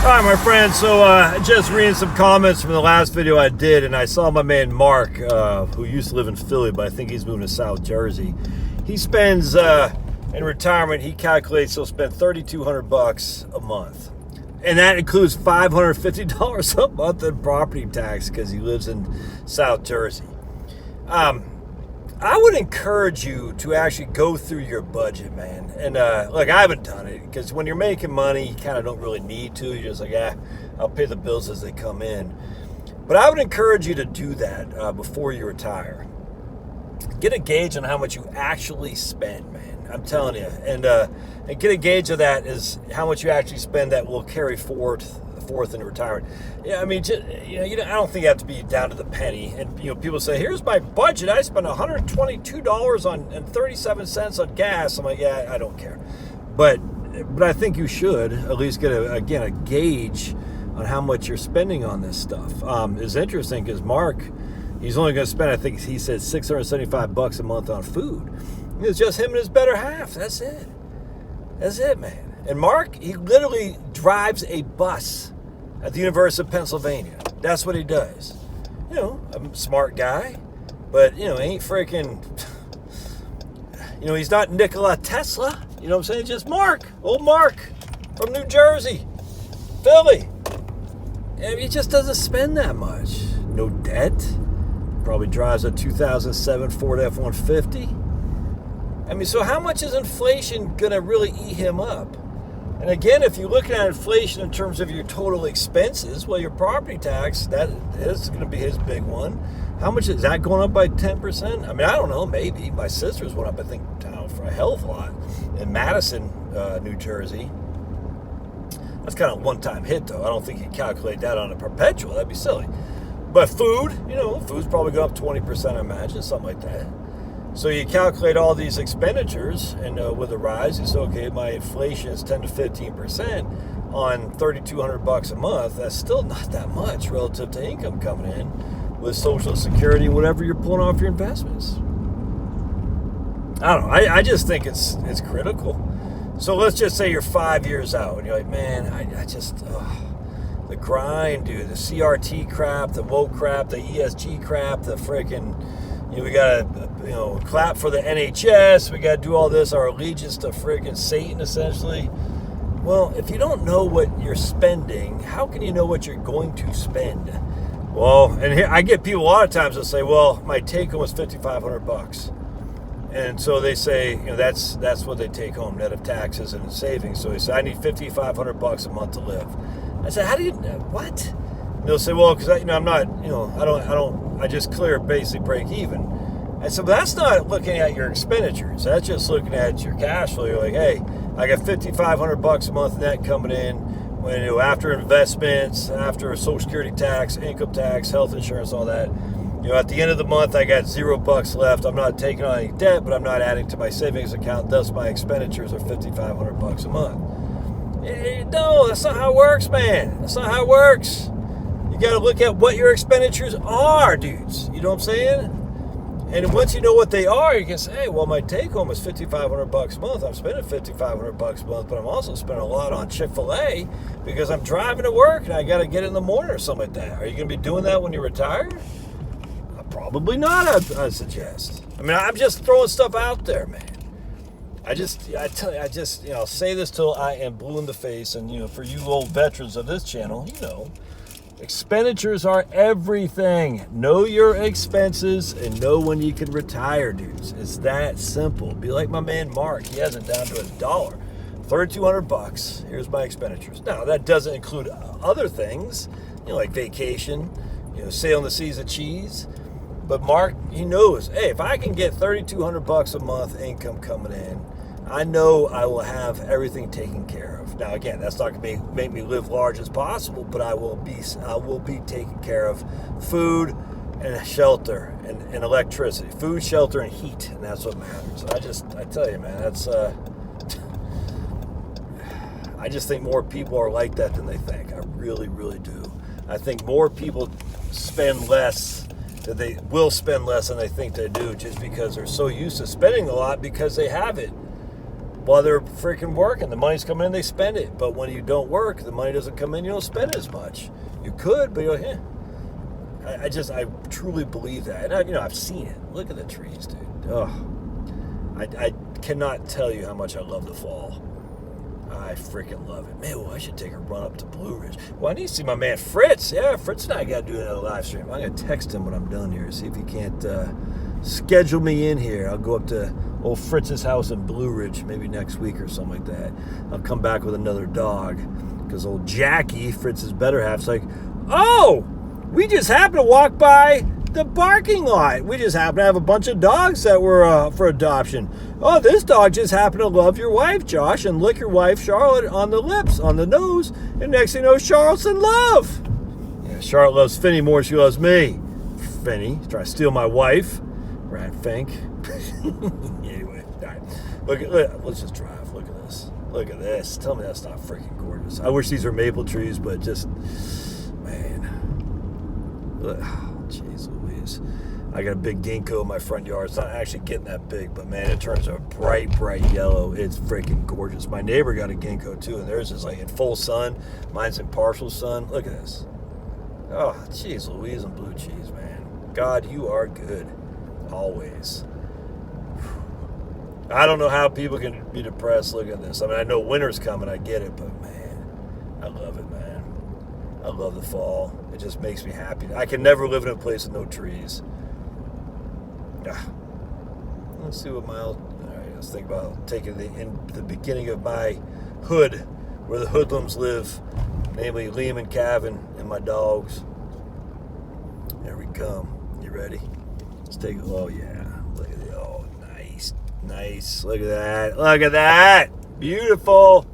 All right, my friends, so just reading some comments from the last video I did, and I saw my man Mark, who used to live in Philly, but I think he's moving to South Jersey. He spends, in retirement, he calculates he'll spend $3,200 a month. And that includes $550 a month in property tax because he lives in South Jersey. I would encourage you to actually go through your budget, man. And look, I haven't done it because when you're making money, you kind of don't really need to. You're just like, I'll pay the bills as they come in. But I would encourage you to do that before you retire. Get a gauge on how much you actually spend, man. I'm telling you. And get a gauge of that is how much you actually spend that will carry forth in retirement. Yeah, I mean, I don't think you have to be down to the penny. And people say, "Here's my budget. I spent $122 and 37 cents on gas." I'm like, yeah, I don't care, but I think you should at least get a gauge on how much you're spending on this stuff. It's interesting because Mark, he's only going to spend, I think he said $675 a month on food. It's just him and his better half. That's it, man. And Mark, he literally drives a bus at the University of Pennsylvania. That's what he does. I'm a smart guy, but, ain't freaking, he's not Nikola Tesla. You know what I'm saying? Just Mark, old Mark from New Jersey, Philly. And he just doesn't spend that much. No debt. Probably drives a 2007 Ford F-150. I mean, so how much is inflation going to really eat him up? And again, if you're looking at inflation in terms of your total expenses, well, your property tax, that is going to be his big one. How much is that going up by 10%? I mean, I don't know, maybe. My sister's went up, I think, for a hell of a lot. In Madison, New Jersey. That's kind of a one-time hit, though. I don't think you calculate that on a perpetual. That'd be silly. But food, food's probably going up 20%, I imagine, something like that. So you calculate all these expenditures, and with a rise, you say, okay, my inflation is 10 to 15% on $3,200 a month. That's still not that much relative to income coming in with Social Security, whatever you're pulling off your investments. I don't know. I just think it's critical. So let's just say you're 5 years out, and you're like, man, the grind, dude, the CRT crap, the woke crap, the ESG crap, the freaking. We got to, clap for the NHS. We got to do all this, our allegiance to friggin' Satan, essentially. Well, if you don't know what you're spending, how can you know what you're going to spend? Well, and here I get people a lot of times that say, well, my take home was $5,500. And so they say, that's what they take home, net of taxes and savings. So they say, I need $5,500 a month to live. I said, how do you, what? They'll say, well, because I'm not, I just clear basic break even. And so that's not looking at your expenditures. That's just looking at your cash flow. You're like, hey, I got $5,500 a month net coming in. When after investments, after Social Security tax, income tax, health insurance, all that. At the end of the month, I got $0 left. I'm not taking on any debt, but I'm not adding to my savings account. Thus, my expenditures are $5,500 a month. No, that's not how it works, man. That's not how it works. You got to look at what your expenditures are, dudes. You know what I'm saying? And once you know what they are, you can say, hey, well, my take home is $5,500 a month. I'm spending $5,500 a month, but I'm also spending a lot on Chick-fil-A because I'm driving to work and I got to get in the morning or something like that. Are you going to be doing that when you retire? Probably not, I suggest. I mean, I'm just throwing stuff out there, man. I'll say this till I am blue in the face. And, for you old veterans of this channel, expenditures are everything. Know your expenses and know when you can retire, dudes. It's that simple. Be like my man Mark. He has it down to $1. $3,200. Here's my expenditures. Now, that doesn't include other things, like vacation, sailing the seas of cheese. But Mark, he knows, hey, if I can get $3,200 a month income coming in, I know I will have everything taken care of. Now, again, that's not going to make me live large as possible, but I will be taking care of food and shelter and electricity. Food, shelter, and heat, and that's what matters. I tell you, man, that's. I just think more people are like that than they think. I really, really do. I think more people spend less. That they will spend less than they think they do, just because they're so used to spending a lot because they have it. while they're freaking working. The money's coming in, they spend it. But when you don't work, the money doesn't come in, you don't spend as much. You could, but you're like, I truly believe that. And I've seen it. Look at the trees, dude. Oh, I cannot tell you how much I love the fall. I freaking love it. Man, well, I should take a run up to Blue Ridge. Well, I need to see my man Fritz. Yeah, Fritz and I got to do another live stream. I'm going to text him when I'm done here, see if he can't schedule me in here. I'll go up to old Fritz's house in Blue Ridge maybe next week or something like that. I'll come back with another dog because old Jackie, Fritz's better half's like, oh, we just happened to walk by the parking lot. We just happen to have a bunch of dogs that were for adoption. Oh, this dog just happened to love your wife, Josh, and lick your wife, Charlotte, on the lips, on the nose. And next thing you know, Charlotte's in love. Yeah, Charlotte loves Finny more than she loves me. Finny, trying to steal my wife. Rat Fink. Anyway, all right. Let's just drive. Look at this. Look at this. Tell me that's not freaking gorgeous. I wish these were maple trees, but just, man. Jeez Louise. I got a big ginkgo in my front yard. It's not actually getting that big, but man, it turns a bright, bright yellow. It's freaking gorgeous. My neighbor got a ginkgo too, and theirs is like in full sun. Mine's in partial sun. Look at this. Oh, jeez Louise and blue cheese, man. God, you are good. Always. I don't know how people can be depressed looking at this. I mean, I know winter's coming. I get it, but man, I love it, man. I love the fall. It just makes me happy. I can never live in a place with no trees. Let's see what Miles. All right, let's think about taking the beginning of my hood, where the hoodlums live, namely Liam and Calvin and my dogs. There we come. You ready? Let's take. Oh yeah, look at it. Oh, nice. Look at that. Beautiful.